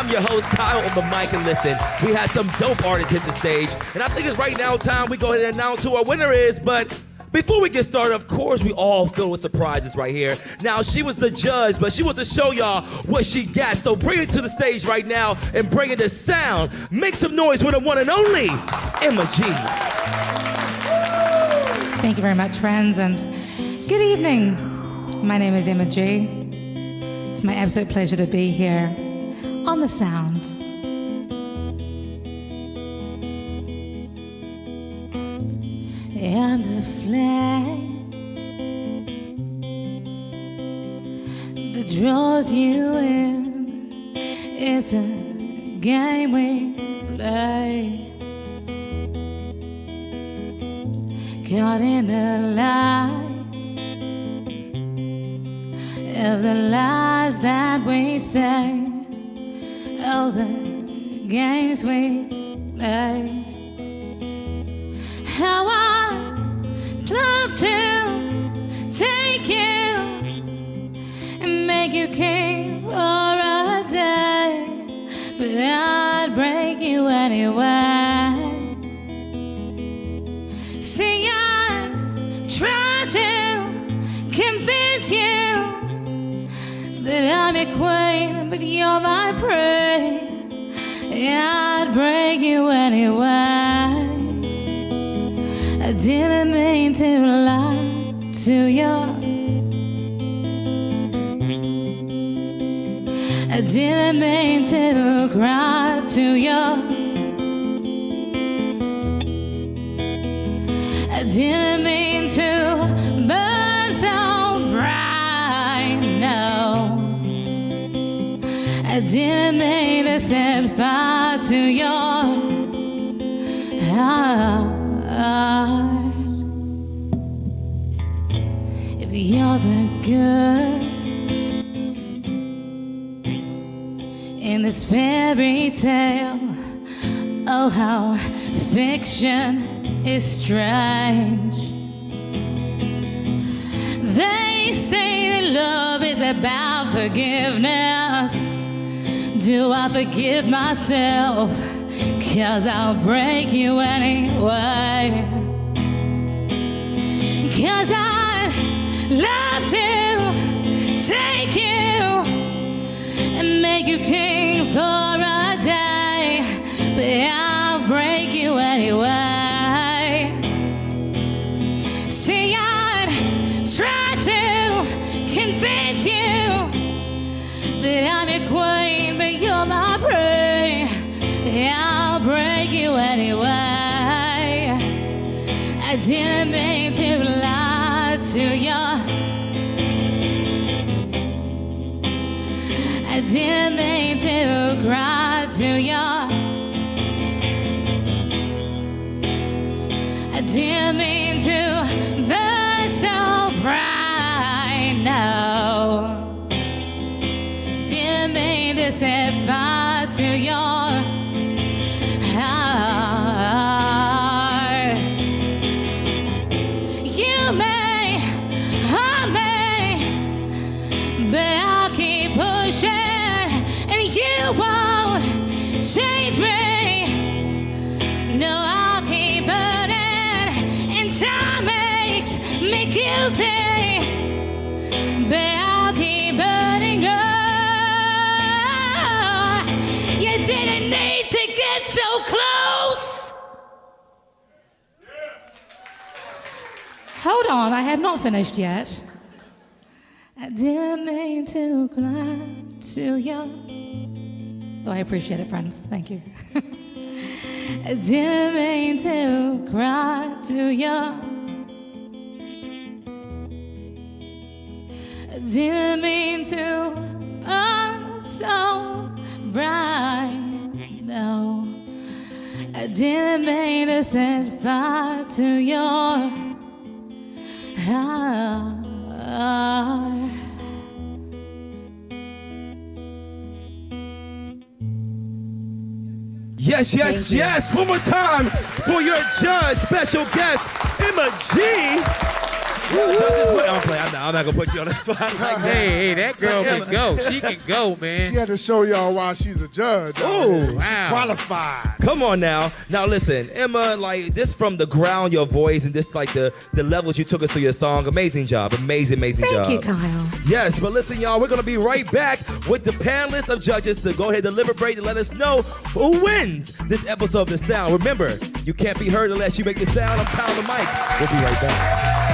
I'm your host, Kyle, on the mic, and listen, we had some dope artists hit the stage, and I think it's right now time we go ahead and announce who our winner is, but before we get started, of course, we all filled with surprises right here. Now, she was the judge, but she wants to show y'all what she got, so bring it to the stage right now and bring it to sound. Make some noise with the one and only Adina G. Thank you very much, friends, and good evening. My name is Adina G. It's my absolute pleasure to be here on the sound. And the flame that draws you in, it's a game we play. Caught in the light of the lies that we say, of the games we play. How I'd love to take you and make you king for a day, but I'd break you anyway. See, I'd try to convince you that I'm your queen, but you're my prey. I'd break you anyway. I didn't mean to lie to you. I didn't mean to cry to you. I didn't mean to burn so bright, no. I didn't mean to set fire to your heart. If you're the good in this fairy tale, oh how fiction is strange. They say that love is about forgiveness. Do I forgive myself? 'Cause I'll break you anyway. 'Cause I'd love to take you and make you king for a day, but I'll break you anyway. See, I'd try to convince you that I'm your queen, but you're my prey. I'll break you anyway. I didn't mean to lie to you. I didn't mean to cry to you. I didn't mean to burn so bright, no. Didn't mean to set fire to your heart. You may harm me, but I'll keep pushing, and you won't change me. No, I'll keep burning, and time makes me guilty, but I'll keep burning up. You didn't need to get so close. Hold on, I have not finished yet. I didn't mean to cry to you. Though I appreciate it, friends. Thank you. I didn't mean to cry to you. I didn't mean to burn so bright, no. I didn't mean to set fire to your heart. Yes, yes, yes. One more time for your judge, special guest, Adina G. Judges, I'm not gonna put you on the spot like that. Hey, that girl can go. She can go, man. She had to show y'all why she's a judge. Ooh. Wow. Qualified. Come on now. Now listen, Emma, like this from the ground, your voice, and this like the levels you took us through your song. Amazing job. Amazing job. Thank you, Kyle. Yes, but listen, y'all, we're gonna be right back with the panelists of judges to go ahead and deliberate and let us know who wins this episode of The Sound. Remember, you can't be heard unless you make the sound. I'm Kyle the mic. We'll be right back.